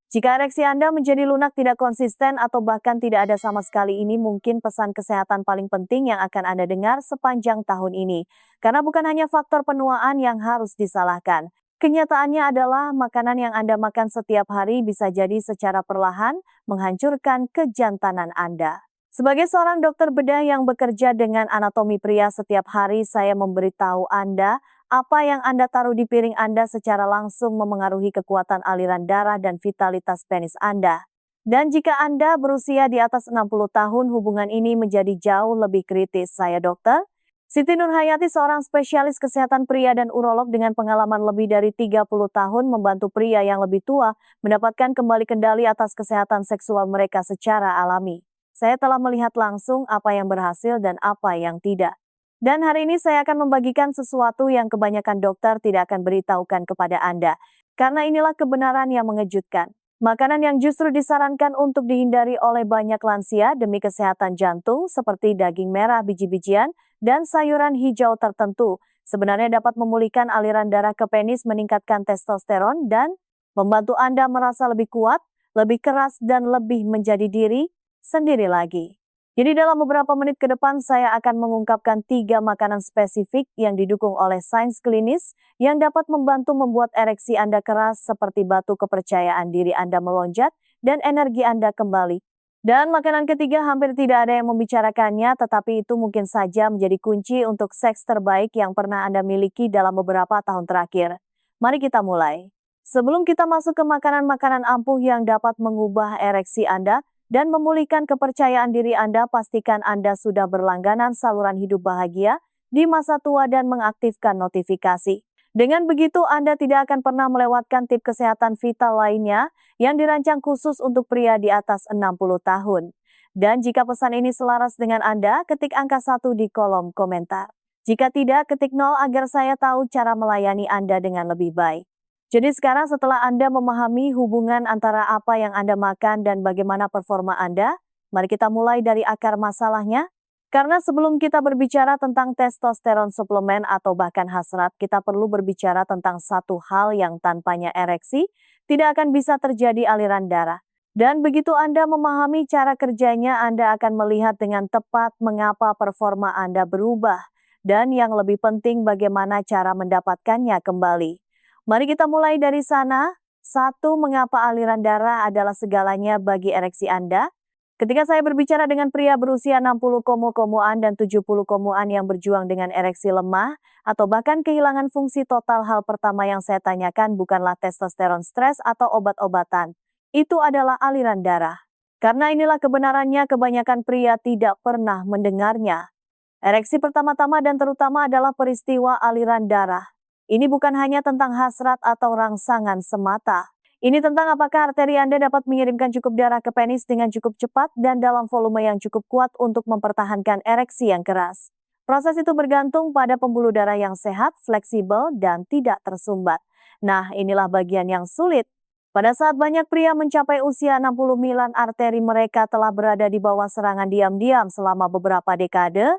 Jika ereksi Anda menjadi lunak, tidak konsisten, atau bahkan tidak ada sama sekali, ini mungkin pesan kesehatan paling penting yang akan Anda dengar sepanjang tahun ini. Karena bukan hanya faktor penuaan yang harus disalahkan. Kenyataannya adalah makanan yang Anda makan setiap hari bisa jadi secara perlahan menghancurkan kejantanan Anda. Sebagai seorang dokter bedah yang bekerja dengan anatomi pria setiap hari, saya memberitahu Anda apa yang Anda taruh di piring Anda secara langsung memengaruhi kekuatan aliran darah dan vitalitas penis Anda. Dan jika Anda berusia di atas 60 tahun, hubungan ini menjadi jauh lebih kritis. Saya dokter Siti Nurhayati, seorang spesialis kesehatan pria dan urolog dengan pengalaman lebih dari 30 tahun membantu pria yang lebih tua mendapatkan kembali kendali atas kesehatan seksual mereka secara alami. Saya telah melihat langsung apa yang berhasil dan apa yang tidak. Dan hari ini saya akan membagikan sesuatu yang kebanyakan dokter tidak akan beritahukan kepada Anda. Karena inilah kebenaran yang mengejutkan. Makanan yang justru disarankan untuk dihindari oleh banyak lansia demi kesehatan jantung seperti daging merah, biji-bijian, dan sayuran hijau tertentu sebenarnya dapat memulihkan aliran darah ke penis, meningkatkan testosteron, dan membantu Anda merasa lebih kuat, lebih keras, dan lebih menjadi diri sendiri lagi. Jadi dalam beberapa menit ke depan saya akan mengungkapkan 3 makanan spesifik yang didukung oleh sains klinis yang dapat membantu membuat ereksi Anda keras seperti batu, kepercayaan diri Anda melonjak, dan energi Anda kembali. Dan makanan ketiga hampir tidak ada yang membicarakannya, tetapi itu mungkin saja menjadi kunci untuk seks terbaik yang pernah Anda miliki dalam beberapa tahun terakhir. Mari kita mulai. Sebelum kita masuk ke makanan-makanan ampuh yang dapat mengubah ereksi Anda dan memulihkan kepercayaan diri Anda, pastikan Anda sudah berlangganan saluran hidup bahagia di masa tua dan mengaktifkan notifikasi. Dengan begitu, Anda tidak akan pernah melewatkan tips kesehatan vital lainnya yang dirancang khusus untuk pria di atas 60 tahun. Dan jika pesan ini selaras dengan Anda, ketik angka 1 di kolom komentar. Jika tidak, ketik 0 agar saya tahu cara melayani Anda dengan lebih baik. Jadi sekarang setelah Anda memahami hubungan antara apa yang Anda makan dan bagaimana performa Anda, mari kita mulai dari akar masalahnya. Karena sebelum kita berbicara tentang testosteron suplemen atau bahkan hasrat, kita perlu berbicara tentang satu hal yang tanpanya ereksi tidak akan bisa terjadi aliran darah. Dan begitu Anda memahami cara kerjanya, Anda akan melihat dengan tepat mengapa performa Anda berubah. Dan yang lebih penting, bagaimana cara mendapatkannya kembali. Mari kita mulai dari sana. 1. Mengapa aliran darah adalah segalanya bagi ereksi Anda? Ketika saya berbicara dengan pria berusia 60 komo-komoan dan 70 komoan yang berjuang dengan ereksi lemah atau bahkan kehilangan fungsi total, hal pertama yang saya tanyakan bukanlah testosteron stres atau obat-obatan. Itu adalah aliran darah. Karena inilah kebenarannya, kebanyakan pria tidak pernah mendengarnya. Ereksi pertama-tama dan terutama adalah peristiwa aliran darah. Ini bukan hanya tentang hasrat atau rangsangan semata. Ini tentang apakah arteri Anda dapat mengirimkan cukup darah ke penis dengan cukup cepat dan dalam volume yang cukup kuat untuk mempertahankan ereksi yang keras. Proses itu bergantung pada pembuluh darah yang sehat, fleksibel, dan tidak tersumbat. Nah, inilah bagian yang sulit. Pada saat banyak pria mencapai usia 60, arteri mereka telah berada di bawah serangan diam-diam selama beberapa dekade.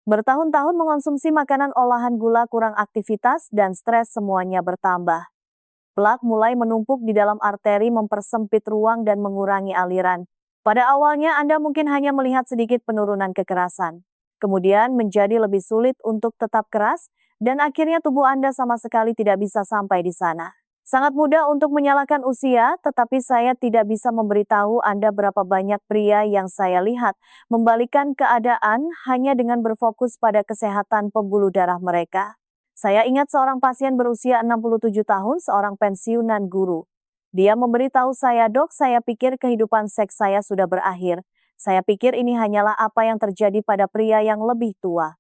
Bertahun-tahun mengonsumsi makanan olahan, gula, kurang aktivitas, dan stres, semuanya bertambah. Plak mulai menumpuk di dalam arteri, mempersempit ruang dan mengurangi aliran. Pada awalnya Anda mungkin hanya melihat sedikit penurunan kekerasan. Kemudian menjadi lebih sulit untuk tetap keras, dan akhirnya tubuh Anda sama sekali tidak bisa sampai di sana. Sangat mudah untuk menyalahkan usia, tetapi saya tidak bisa memberitahu Anda berapa banyak pria yang saya lihat membalikkan keadaan hanya dengan berfokus pada kesehatan pembuluh darah mereka. Saya ingat seorang pasien berusia 67 tahun, seorang pensiunan guru. Dia memberitahu saya, "Dok, saya pikir kehidupan seks saya sudah berakhir. Saya pikir ini hanyalah apa yang terjadi pada pria yang lebih tua."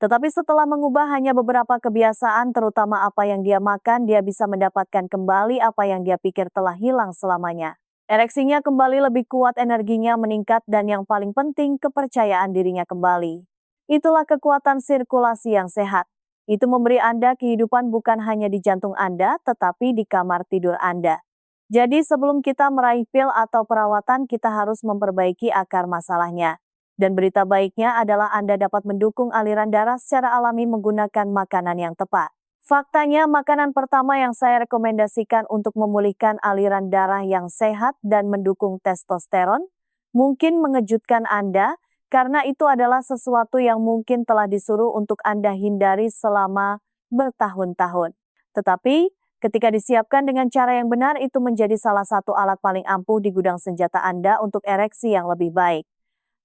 Tetapi setelah mengubah hanya beberapa kebiasaan, terutama apa yang dia makan, dia bisa mendapatkan kembali apa yang dia pikir telah hilang selamanya. Ereksinya kembali lebih kuat, energinya meningkat, dan yang paling penting, kepercayaan dirinya kembali. Itulah kekuatan sirkulasi yang sehat. Itu memberi Anda kehidupan bukan hanya di jantung Anda, tetapi di kamar tidur Anda. Jadi sebelum kita meraih pil atau perawatan, kita harus memperbaiki akar masalahnya. Dan berita baiknya adalah Anda dapat mendukung aliran darah secara alami menggunakan makanan yang tepat. Faktanya, makanan pertama yang saya rekomendasikan untuk memulihkan aliran darah yang sehat dan mendukung testosteron mungkin mengejutkan Anda, karena itu adalah sesuatu yang mungkin telah disuruh untuk Anda hindari selama bertahun-tahun. Tetapi, ketika disiapkan dengan cara yang benar, itu menjadi salah satu alat paling ampuh di gudang senjata Anda untuk ereksi yang lebih baik.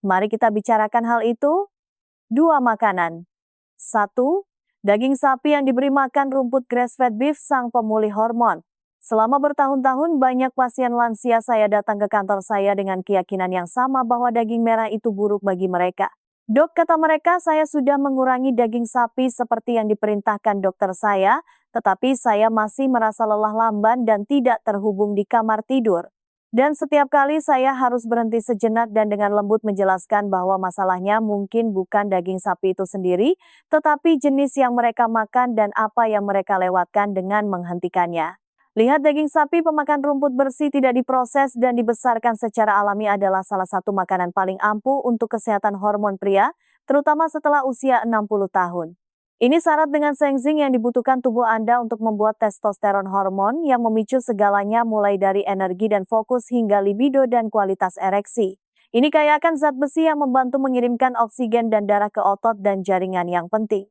Mari kita bicarakan hal itu. 2 makanan. 1. Daging sapi yang diberi makan rumput grass-fed beef sang pemulih hormon. Selama bertahun-tahun banyak pasien lansia saya datang ke kantor saya dengan keyakinan yang sama bahwa daging merah itu buruk bagi mereka. Dok, kata mereka, saya sudah mengurangi daging sapi seperti yang diperintahkan dokter saya, tetapi saya masih merasa lelah lamban dan tidak terhubung di kamar tidur. Dan setiap kali saya harus berhenti sejenak dan dengan lembut menjelaskan bahwa masalahnya mungkin bukan daging sapi itu sendiri, tetapi jenis yang mereka makan dan apa yang mereka lewatkan dengan menghentikannya. Lihat, daging sapi pemakan rumput bersih tidak diproses dan dibesarkan secara alami adalah salah satu makanan paling ampuh untuk kesehatan hormon pria, terutama setelah usia 60 tahun. Ini syarat dengan senzim yang dibutuhkan tubuh Anda untuk membuat testosteron, hormon yang memicu segalanya mulai dari energi dan fokus hingga libido dan kualitas ereksi. Ini kaya akan zat besi yang membantu mengirimkan oksigen dan darah ke otot dan jaringan yang penting.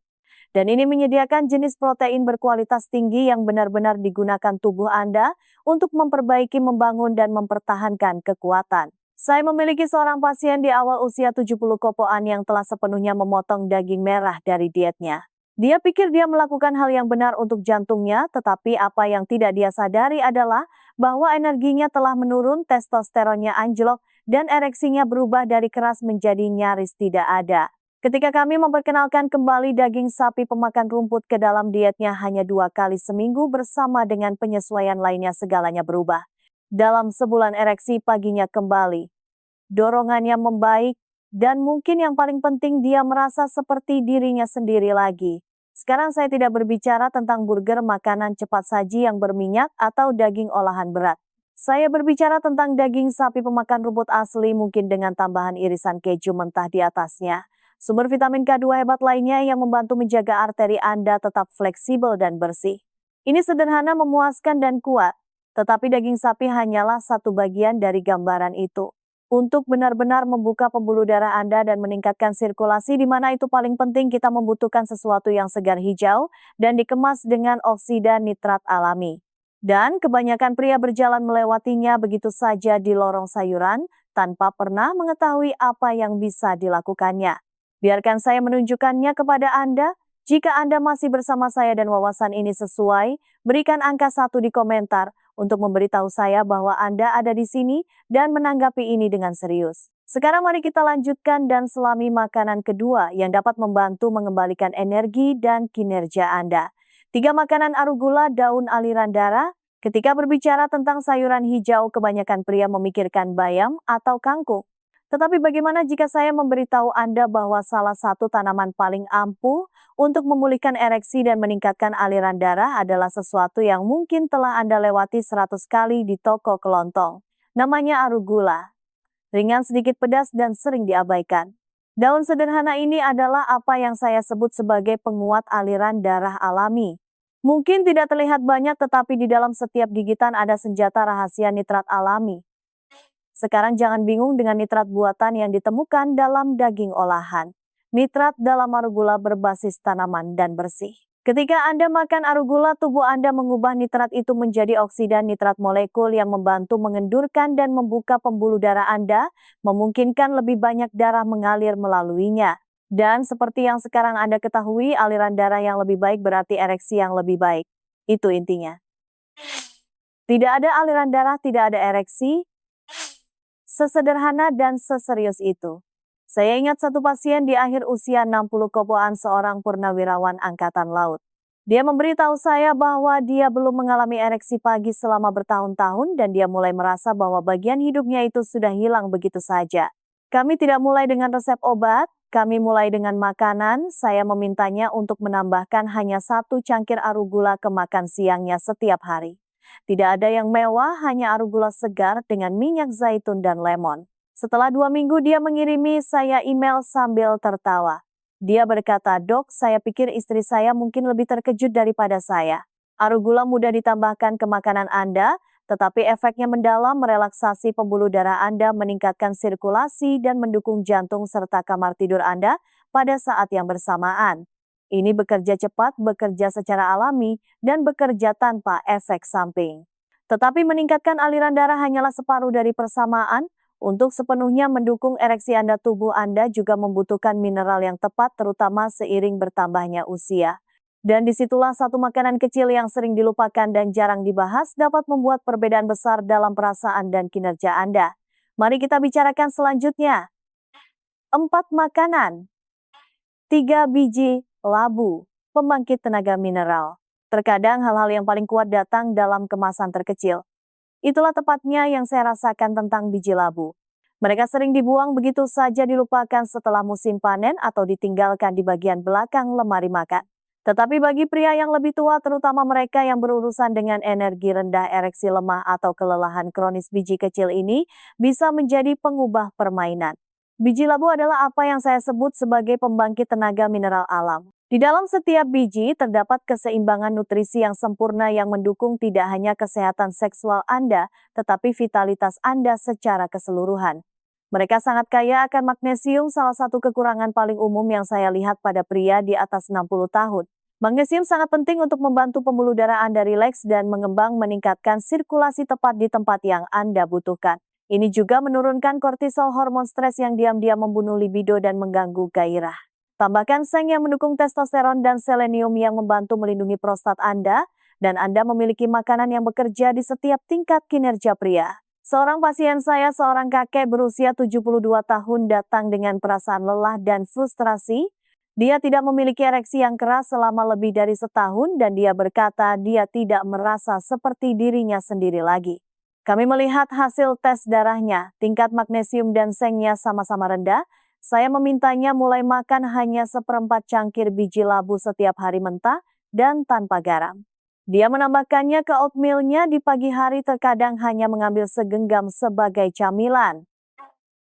Dan ini menyediakan jenis protein berkualitas tinggi yang benar-benar digunakan tubuh Anda untuk memperbaiki, membangun, dan mempertahankan kekuatan. Saya memiliki seorang pasien di awal usia 70 kopoan yang telah sepenuhnya memotong daging merah dari dietnya. Dia pikir dia melakukan hal yang benar untuk jantungnya, tetapi apa yang tidak dia sadari adalah bahwa energinya telah menurun, testosteronnya anjlok, dan ereksinya berubah dari keras menjadi nyaris tidak ada. Ketika kami memperkenalkan kembali daging sapi pemakan rumput ke dalam dietnya hanya 2 kali seminggu bersama dengan penyesuaian lainnya, segalanya berubah. Dalam sebulan ereksi paginya kembali, dorongannya membaik, dan mungkin yang paling penting dia merasa seperti dirinya sendiri lagi. Sekarang saya tidak berbicara tentang burger, makanan cepat saji yang berminyak, atau daging olahan berat. Saya berbicara tentang daging sapi pemakan rumput asli, mungkin dengan tambahan irisan keju mentah di atasnya. Sumber vitamin K2 hebat lainnya yang membantu menjaga arteri Anda tetap fleksibel dan bersih. Ini sederhana, memuaskan, dan kuat. Tetapi daging sapi hanyalah satu bagian dari gambaran itu. Untuk benar-benar membuka pembuluh darah Anda dan meningkatkan sirkulasi, di mana itu paling penting, kita membutuhkan sesuatu yang segar, hijau, dan dikemas dengan oksida nitrat alami. Dan kebanyakan pria berjalan melewatinya begitu saja di lorong sayuran, tanpa pernah mengetahui apa yang bisa dilakukannya. Biarkan saya menunjukkannya kepada Anda. Jika Anda masih bersama saya dan wawasan ini sesuai, berikan angka 1 di komentar untuk memberitahu saya bahwa Anda ada di sini dan menanggapi ini dengan serius. Sekarang mari kita lanjutkan dan selami makanan kedua yang dapat membantu mengembalikan energi dan kinerja Anda. 3 makanan arugula, daun aliran darah. Ketika berbicara tentang sayuran hijau, kebanyakan pria memikirkan bayam atau kangkung. Tetapi bagaimana jika saya memberitahu Anda bahwa salah satu tanaman paling ampuh untuk memulihkan ereksi dan meningkatkan aliran darah adalah sesuatu yang mungkin telah Anda lewati 100 kali di toko kelontong. Namanya arugula. Ringan, sedikit pedas, dan sering diabaikan. Daun sederhana ini adalah apa yang saya sebut sebagai penguat aliran darah alami. Mungkin tidak terlihat banyak, tetapi di dalam setiap gigitan ada senjata rahasia nitrat alami. Sekarang jangan bingung dengan nitrat buatan yang ditemukan dalam daging olahan. Nitrat dalam arugula berbasis tanaman dan bersih. Ketika Anda makan arugula, tubuh Anda mengubah nitrat itu menjadi oksida nitrat, molekul yang membantu mengendurkan dan membuka pembuluh darah Anda, memungkinkan lebih banyak darah mengalir melaluinya. Dan seperti yang sekarang Anda ketahui, aliran darah yang lebih baik berarti ereksi yang lebih baik. Itu intinya. Tidak ada aliran darah, tidak ada ereksi. Sesederhana dan seserius itu. Saya ingat satu pasien di akhir usia 60 kopoan, seorang purnawirawan angkatan laut. Dia memberitahu saya bahwa dia belum mengalami ereksi pagi selama bertahun-tahun dan dia mulai merasa bahwa bagian hidupnya itu sudah hilang begitu saja. Kami tidak mulai dengan resep obat, kami mulai dengan makanan. Saya memintanya untuk menambahkan hanya 1 cangkir arugula ke makan siangnya setiap hari. Tidak ada yang mewah, hanya arugula segar dengan minyak zaitun dan lemon. Setelah 2 minggu dia mengirimi saya email sambil tertawa. Dia berkata, "Dok, saya pikir istri saya mungkin lebih terkejut daripada saya. Arugula mudah ditambahkan ke makanan Anda, tetapi efeknya mendalam, merelaksasi pembuluh darah Anda, meningkatkan sirkulasi, dan mendukung jantung serta kamar tidur Anda pada saat yang bersamaan. Ini bekerja cepat, bekerja secara alami, dan bekerja tanpa efek samping. Tetapi meningkatkan aliran darah hanyalah separuh dari persamaan. Untuk sepenuhnya mendukung ereksi Anda, tubuh Anda juga membutuhkan mineral yang tepat, terutama seiring bertambahnya usia. Dan disitulah satu makanan kecil yang sering dilupakan dan jarang dibahas dapat membuat perbedaan besar dalam perasaan dan kinerja Anda. Mari kita bicarakan selanjutnya. 4 makanan. 3 biji labu, pembangkit tenaga mineral. Terkadang hal-hal yang paling kuat datang dalam kemasan terkecil. Itulah tepatnya yang saya rasakan tentang biji labu. Mereka sering dibuang begitu saja, dilupakan setelah musim panen atau ditinggalkan di bagian belakang lemari makan. Tetapi bagi pria yang lebih tua, terutama mereka yang berurusan dengan energi rendah, ereksi lemah, atau kelelahan kronis, biji kecil ini bisa menjadi pengubah permainan. Biji labu adalah apa yang saya sebut sebagai pembangkit tenaga mineral alam. Di dalam setiap biji terdapat keseimbangan nutrisi yang sempurna yang mendukung tidak hanya kesehatan seksual Anda, tetapi vitalitas Anda secara keseluruhan. Mereka sangat kaya akan magnesium, salah satu kekurangan paling umum yang saya lihat pada pria di atas 60 tahun. Magnesium sangat penting untuk membantu pembuluh darah Anda rileks dan mengembang, meningkatkan sirkulasi tepat di tempat yang Anda butuhkan. Ini juga menurunkan kortisol, hormon stres yang diam-diam membunuh libido dan mengganggu gairah. Tambahkan seng yang mendukung testosteron dan selenium yang membantu melindungi prostat Anda, dan Anda memiliki makanan yang bekerja di setiap tingkat kinerja pria. Seorang pasien saya, seorang kakek berusia 72 tahun, datang dengan perasaan lelah dan frustrasi. Dia tidak memiliki ereksi yang keras selama lebih dari setahun dan dia berkata dia tidak merasa seperti dirinya sendiri lagi. Kami melihat hasil tes darahnya, tingkat magnesium dan sengnya sama-sama rendah. Saya memintanya mulai makan hanya 1/4 cangkir biji labu setiap hari mentah dan tanpa garam. Dia menambahkannya ke oatmeal-nya di pagi hari, terkadang hanya mengambil segenggam sebagai camilan.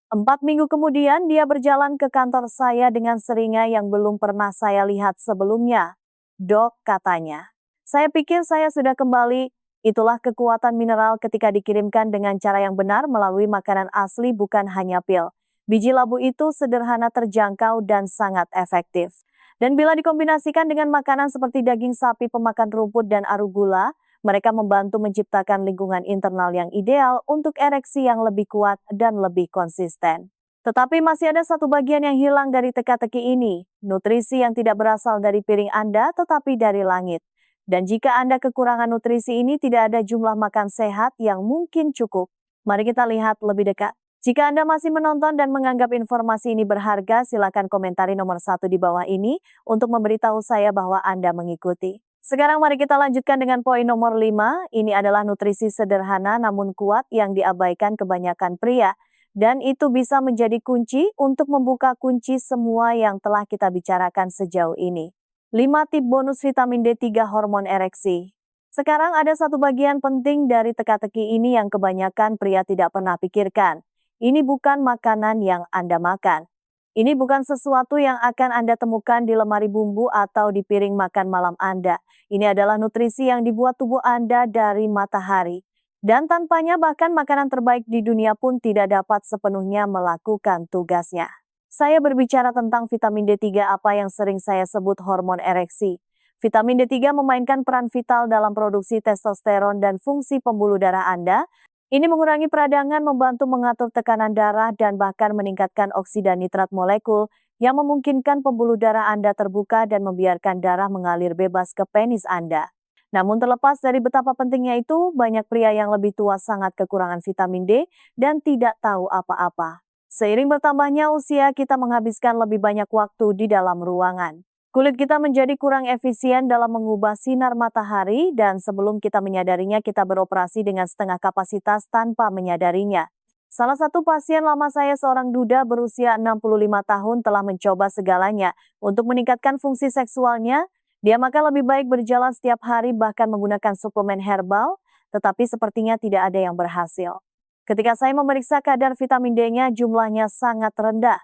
4 minggu kemudian dia berjalan ke kantor saya dengan seringai yang belum pernah saya lihat sebelumnya. "Dok," katanya, "saya pikir saya sudah kembali." Itulah kekuatan mineral ketika dikirimkan dengan cara yang benar melalui makanan asli, bukan hanya pil. Biji labu itu sederhana, terjangkau, dan sangat efektif. Dan bila dikombinasikan dengan makanan seperti daging sapi, pemakan rumput, dan arugula, mereka membantu menciptakan lingkungan internal yang ideal untuk ereksi yang lebih kuat dan lebih konsisten. Tetapi masih ada satu bagian yang hilang dari teka-teki ini, nutrisi yang tidak berasal dari piring Anda tetapi dari langit. Dan jika Anda kekurangan nutrisi ini, tidak ada jumlah makan sehat yang mungkin cukup. Mari kita lihat lebih dekat. Jika Anda masih menonton dan menganggap informasi ini berharga, silakan komentari nomor 1 di bawah ini untuk memberitahu saya bahwa Anda mengikuti. Sekarang mari kita lanjutkan dengan poin nomor 5. Ini adalah nutrisi sederhana namun kuat yang diabaikan kebanyakan pria. Dan itu bisa menjadi kunci untuk membuka kunci semua yang telah kita bicarakan sejauh ini. 5 tip bonus vitamin D3 hormon ereksi. Sekarang ada satu bagian penting dari teka-teki ini yang kebanyakan pria tidak pernah pikirkan. Ini bukan makanan yang Anda makan. Ini bukan sesuatu yang akan Anda temukan di lemari bumbu atau di piring makan malam Anda. Ini adalah nutrisi yang dibuat tubuh Anda dari matahari. Dan tanpanya bahkan makanan terbaik di dunia pun tidak dapat sepenuhnya melakukan tugasnya. Saya berbicara tentang vitamin D3, apa yang sering saya sebut hormon ereksi. Vitamin D3 memainkan peran vital dalam produksi testosteron dan fungsi pembuluh darah Anda. Ini mengurangi peradangan, membantu mengatur tekanan darah, dan bahkan meningkatkan oksida nitrat molekul yang memungkinkan pembuluh darah Anda terbuka dan membiarkan darah mengalir bebas ke penis Anda. Namun terlepas dari betapa pentingnya itu, banyak pria yang lebih tua sangat kekurangan vitamin D dan tidak tahu apa-apa. Seiring bertambahnya usia, kita menghabiskan lebih banyak waktu di dalam ruangan. Kulit kita menjadi kurang efisien dalam mengubah sinar matahari dan sebelum kita menyadarinya kita beroperasi dengan setengah kapasitas tanpa menyadarinya. Salah satu pasien lama saya, seorang duda berusia 65 tahun, telah mencoba segalanya untuk meningkatkan fungsi seksualnya. Dia makan lebih baik, berjalan setiap hari, bahkan menggunakan suplemen herbal, tetapi sepertinya tidak ada yang berhasil. Ketika saya memeriksa kadar vitamin D-nya, jumlahnya sangat rendah.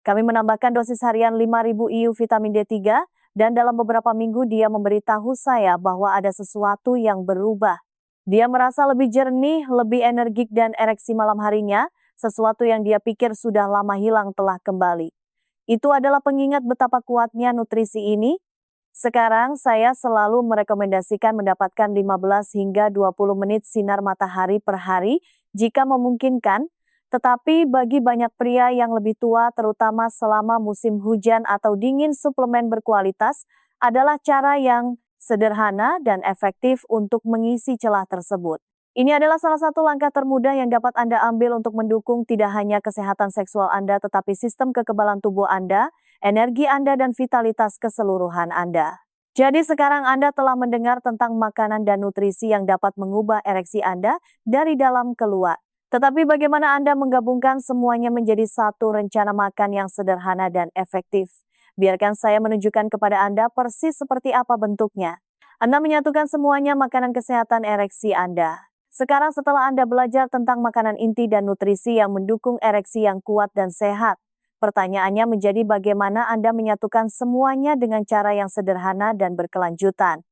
Kami menambahkan dosis harian 5.000 IU vitamin D3 dan dalam beberapa minggu dia memberitahu saya bahwa ada sesuatu yang berubah. Dia merasa lebih jernih, lebih energik dan ereksi malam harinya, sesuatu yang dia pikir sudah lama hilang telah kembali. Itu adalah pengingat betapa kuatnya nutrisi ini. Sekarang saya selalu merekomendasikan mendapatkan 15 hingga 20 menit sinar matahari per hari jika memungkinkan. Tetapi bagi banyak pria yang lebih tua, terutama selama musim hujan atau dingin, suplemen berkualitas adalah cara yang sederhana dan efektif untuk mengisi celah tersebut. Ini adalah salah satu langkah termudah yang dapat Anda ambil untuk mendukung tidak hanya kesehatan seksual Anda, tetapi sistem kekebalan tubuh Anda, energi Anda, dan vitalitas keseluruhan Anda. Jadi sekarang Anda telah mendengar tentang makanan dan nutrisi yang dapat mengubah ereksi Anda dari dalam keluar. Tetapi bagaimana Anda menggabungkan semuanya menjadi satu rencana makan yang sederhana dan efektif? Biarkan saya menunjukkan kepada Anda persis seperti apa bentuknya. Anda menyatukan semuanya makanan kesehatan ereksi Anda. Sekarang setelah Anda belajar tentang makanan inti dan nutrisi yang mendukung ereksi yang kuat dan sehat, pertanyaannya menjadi bagaimana Anda menyatukan semuanya dengan cara yang sederhana dan berkelanjutan.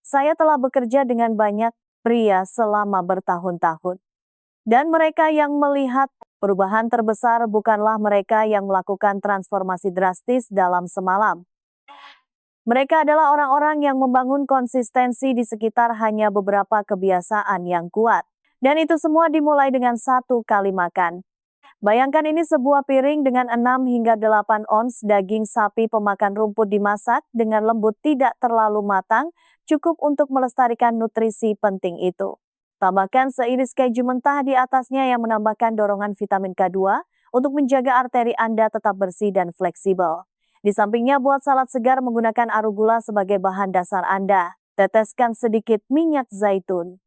Saya telah bekerja dengan banyak pria selama bertahun-tahun. Dan mereka yang melihat perubahan terbesar bukanlah mereka yang melakukan transformasi drastis dalam semalam. Mereka adalah orang-orang yang membangun konsistensi di sekitar hanya beberapa kebiasaan yang kuat. Dan itu semua dimulai dengan satu kali makan. Bayangkan ini sebuah piring dengan 6 hingga 8 ons daging sapi pemakan rumput dimasak dengan lembut, tidak terlalu matang, cukup untuk melestarikan nutrisi penting itu. Tambahkan seiris keju mentah di atasnya yang menambahkan dorongan vitamin K2 untuk menjaga arteri Anda tetap bersih dan fleksibel. Di sampingnya buat salad segar menggunakan arugula sebagai bahan dasar Anda. Teteskan sedikit minyak zaitun.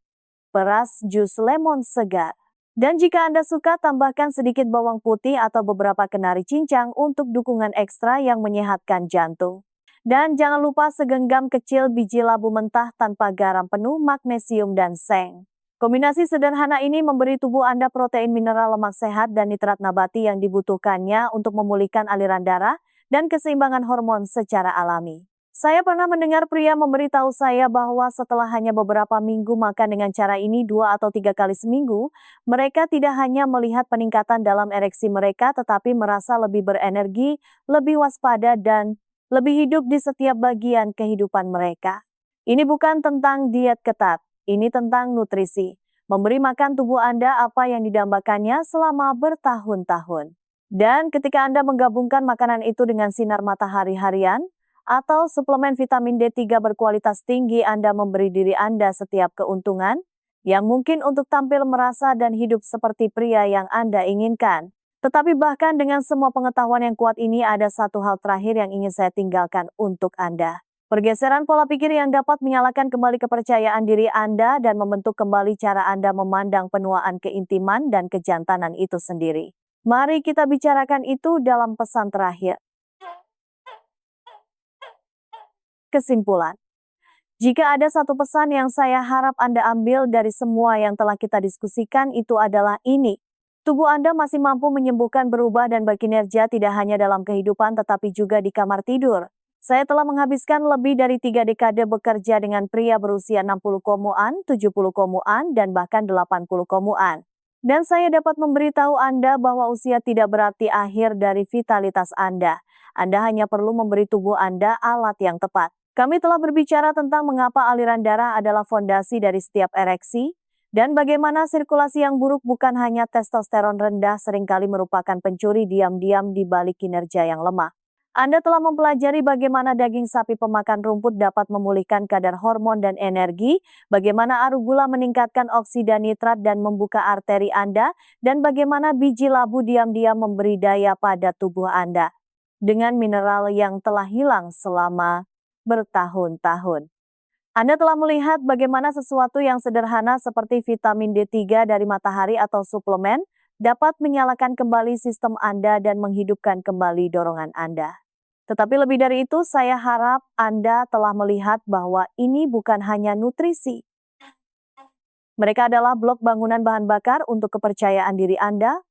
Peras jus lemon segar. Dan jika Anda suka, tambahkan sedikit bawang putih atau beberapa kenari cincang untuk dukungan ekstra yang menyehatkan jantung. Dan jangan lupa segenggam kecil biji labu mentah tanpa garam penuh magnesium dan seng. Kombinasi sederhana ini memberi tubuh Anda protein, mineral, lemak sehat, dan nitrat nabati yang dibutuhkannya untuk memulihkan aliran darah dan keseimbangan hormon secara alami. Saya pernah mendengar pria memberitahu saya bahwa setelah hanya beberapa minggu makan dengan cara ini 2 atau 3 kali seminggu, mereka tidak hanya melihat peningkatan dalam ereksi mereka, tetapi merasa lebih berenergi, lebih waspada, dan lebih hidup di setiap bagian kehidupan mereka. Ini bukan tentang diet ketat. Ini tentang nutrisi, memberi makan tubuh Anda apa yang didambakannya selama bertahun-tahun. Dan ketika Anda menggabungkan makanan itu dengan sinar matahari harian atau suplemen vitamin D3 berkualitas tinggi, Anda memberi diri Anda setiap keuntungan yang mungkin untuk tampil, merasa, dan hidup seperti pria yang Anda inginkan. Tetapi bahkan dengan semua pengetahuan yang kuat ini, ada satu hal terakhir yang ingin saya tinggalkan untuk Anda. Pergeseran pola pikir yang dapat menyalakan kembali kepercayaan diri Anda dan membentuk kembali cara Anda memandang penuaan, keintiman, dan kejantanan itu sendiri. Mari kita bicarakan itu dalam pesan terakhir. Kesimpulan. Jika ada satu pesan yang saya harap Anda ambil dari semua yang telah kita diskusikan, itu adalah ini. Tubuh Anda masih mampu menyembuhkan, berubah, dan berkinerja tidak hanya dalam kehidupan tetapi juga di kamar tidur. Saya telah menghabiskan lebih dari 3 dekade bekerja dengan pria berusia 60 komoan, 70 komoan, dan bahkan 80 komoan. Dan saya dapat memberitahu Anda bahwa usia tidak berarti akhir dari vitalitas Anda. Anda hanya perlu memberi tubuh Anda alat yang tepat. Kami telah berbicara tentang mengapa aliran darah adalah fondasi dari setiap ereksi, dan bagaimana sirkulasi yang buruk, bukan hanya testosteron rendah, seringkali merupakan pencuri diam-diam di balik kinerja yang lemah. Anda telah mempelajari bagaimana daging sapi pemakan rumput dapat memulihkan kadar hormon dan energi, bagaimana arugula meningkatkan oksida nitrat dan membuka arteri Anda, dan bagaimana biji labu diam-diam memberi daya pada tubuh Anda dengan mineral yang telah hilang selama bertahun-tahun. Anda telah melihat bagaimana sesuatu yang sederhana seperti vitamin D3 dari matahari atau suplemen dapat menyalakan kembali sistem Anda dan menghidupkan kembali dorongan Anda. Tetapi lebih dari itu, saya harap Anda telah melihat bahwa ini bukan hanya nutrisi. Mereka adalah blok bangunan bahan bakar untuk kepercayaan diri Anda,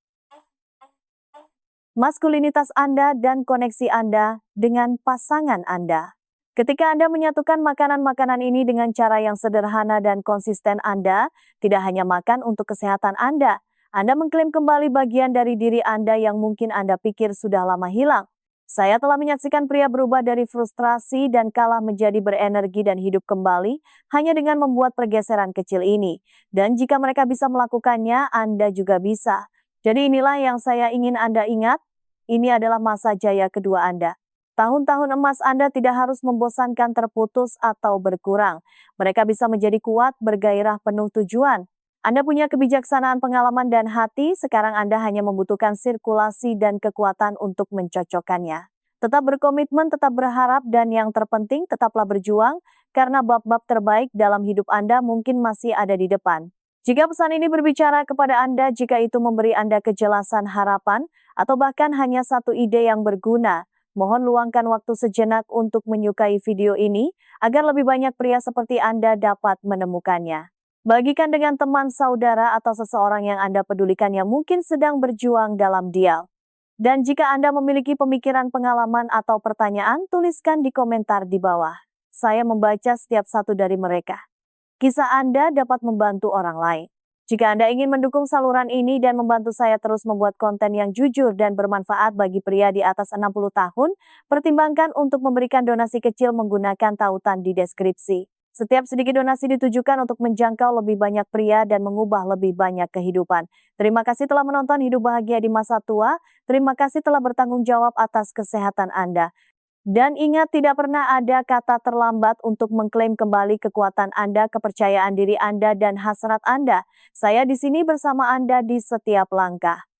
maskulinitas Anda dan koneksi Anda dengan pasangan Anda. Ketika Anda menyatukan makanan-makanan ini dengan cara yang sederhana dan konsisten, Anda tidak hanya makan untuk kesehatan Anda mengklaim kembali bagian dari diri Anda yang mungkin Anda pikir sudah lama hilang. Saya telah menyaksikan pria berubah dari frustrasi dan kalah menjadi berenergi dan hidup kembali hanya dengan membuat pergeseran kecil ini. Dan jika mereka bisa melakukannya, Anda juga bisa. Jadi inilah yang saya ingin Anda ingat, ini adalah masa jaya kedua Anda. Tahun-tahun emas Anda tidak harus membosankan, terputus, atau berkurang. Mereka bisa menjadi kuat, bergairah, penuh tujuan. Anda punya kebijaksanaan, pengalaman, dan hati, sekarang Anda hanya membutuhkan sirkulasi dan kekuatan untuk mencocokkannya. Tetap berkomitmen, tetap berharap, dan yang terpenting tetaplah berjuang, karena bab-bab terbaik dalam hidup Anda mungkin masih ada di depan. Jika pesan ini berbicara kepada Anda, jika itu memberi Anda kejelasan, harapan, atau bahkan hanya satu ide yang berguna, mohon luangkan waktu sejenak untuk menyukai video ini, agar lebih banyak pria seperti Anda dapat menemukannya. Bagikan dengan teman, saudara, atau seseorang yang Anda pedulikan yang mungkin sedang berjuang dalam diam. Dan jika Anda memiliki pemikiran, pengalaman, atau pertanyaan, tuliskan di komentar di bawah. Saya membaca setiap satu dari mereka. Kisah Anda dapat membantu orang lain. Jika Anda ingin mendukung saluran ini dan membantu saya terus membuat konten yang jujur dan bermanfaat bagi pria di atas 60 tahun, pertimbangkan untuk memberikan donasi kecil menggunakan tautan di deskripsi. Setiap sedikit donasi ditujukan untuk menjangkau lebih banyak pria dan mengubah lebih banyak kehidupan. Terima kasih telah menonton Hidup Bahagia di Masa Tua. Terima kasih telah bertanggung jawab atas kesehatan Anda. Dan ingat, tidak pernah ada kata terlambat untuk mengklaim kembali kekuatan Anda, kepercayaan diri Anda, dan hasrat Anda. Saya di sini bersama Anda di setiap langkah.